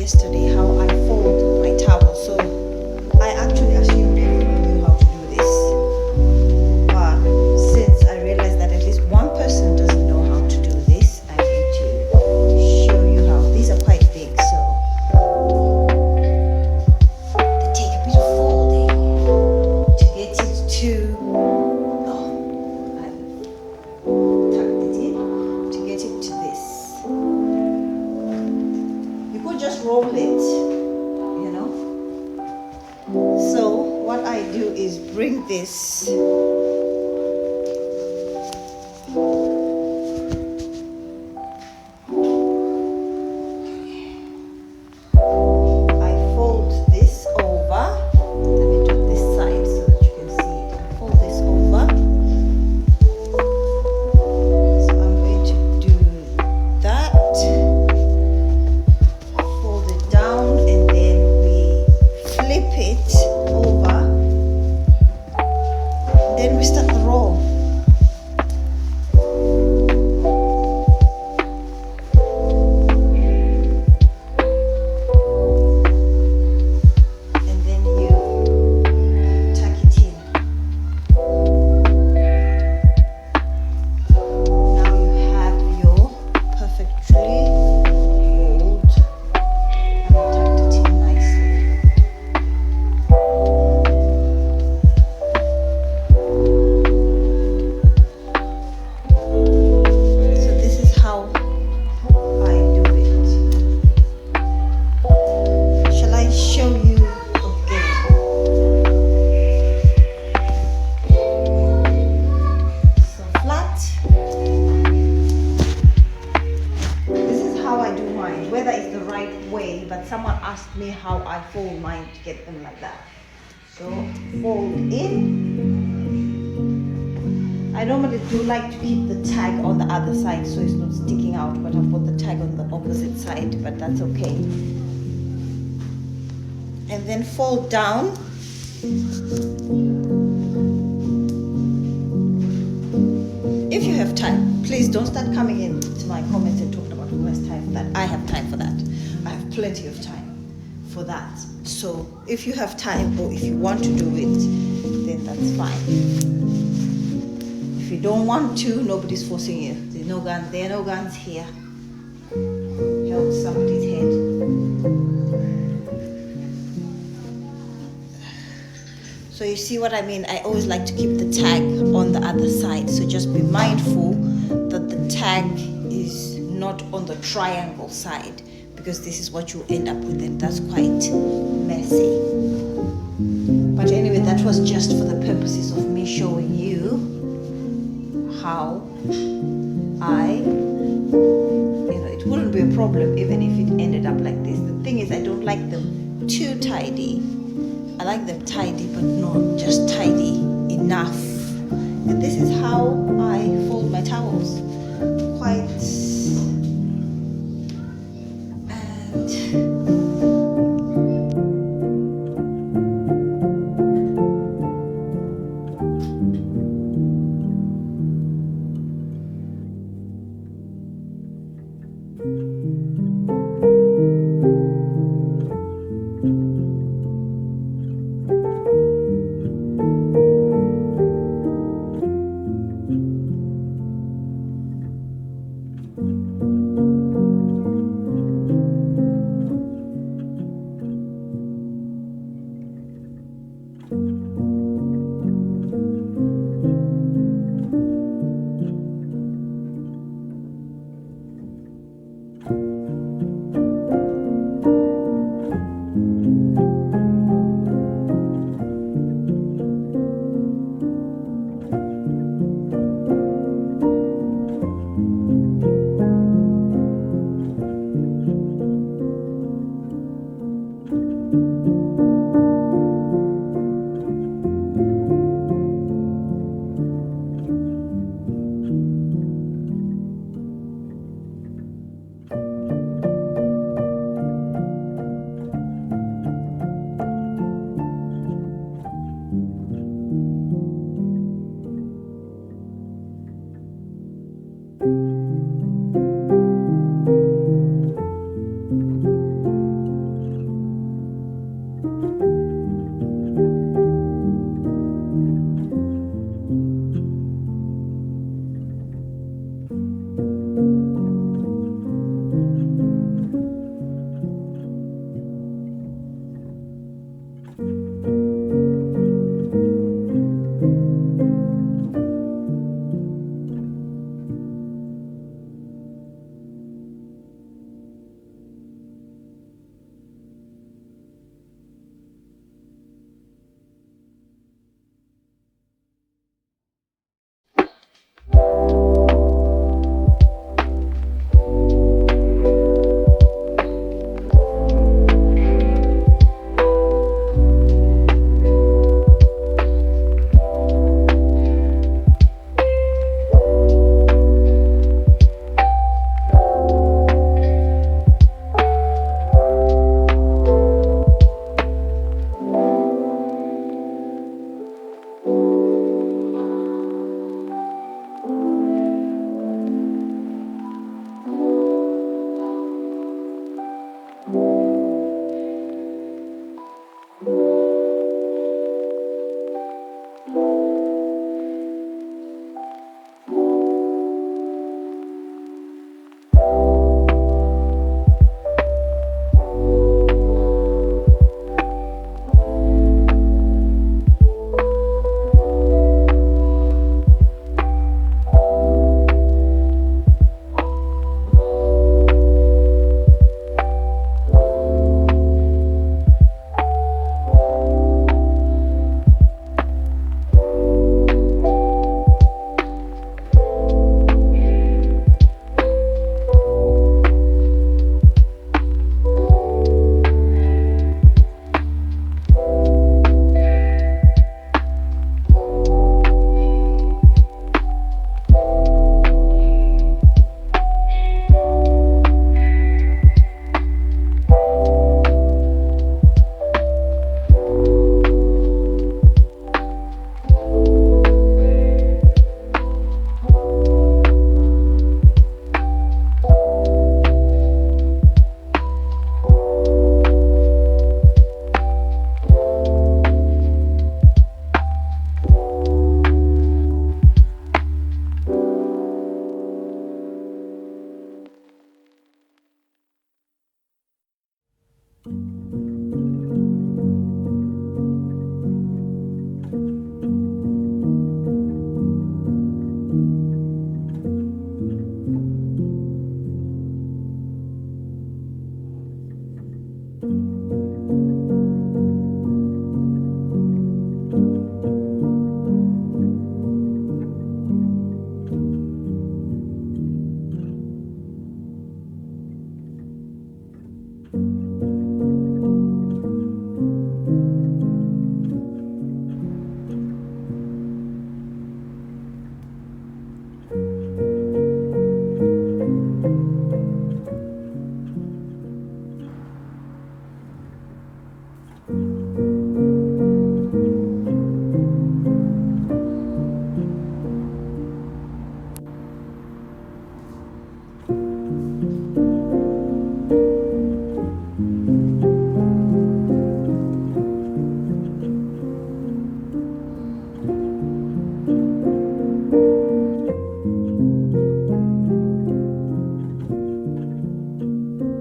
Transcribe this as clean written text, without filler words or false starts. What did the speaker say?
yesterday how I fold my towel. So I actually assumed everyone knew how to do this. But since I realized that at least one person doesn't know how to do this, I'm going to show you how. These are quite big, so they take a bit of folding to get it to just roll it, you know. So what I do is bring this but someone asked me how I fold mine to get them like that. So fold in. I normally do like to keep the tag on the other side so it's not sticking out, but I've put the tag on the opposite side, but that's okay. And then fold down. If you have time, please don't start coming in to my comments and talking about who has time for that. I have time for that. I have plenty of time for that. So if you have time or if you want to do it, then that's fine. If you don't want to, nobody's forcing you. There are no guns here. Held somebody's head. So you see what I mean? I always like to keep the tag on the other side. So just be mindful that the tag is not on the triangle side, because this is what you end up with, and that's quite messy. But anyway, that was just for the purposes of me showing you how it wouldn't be a problem even if it ended up like this. The thing is, I don't like them too tidy. I like them tidy, but not just tidy enough. And this is how I fold my towels. Quite.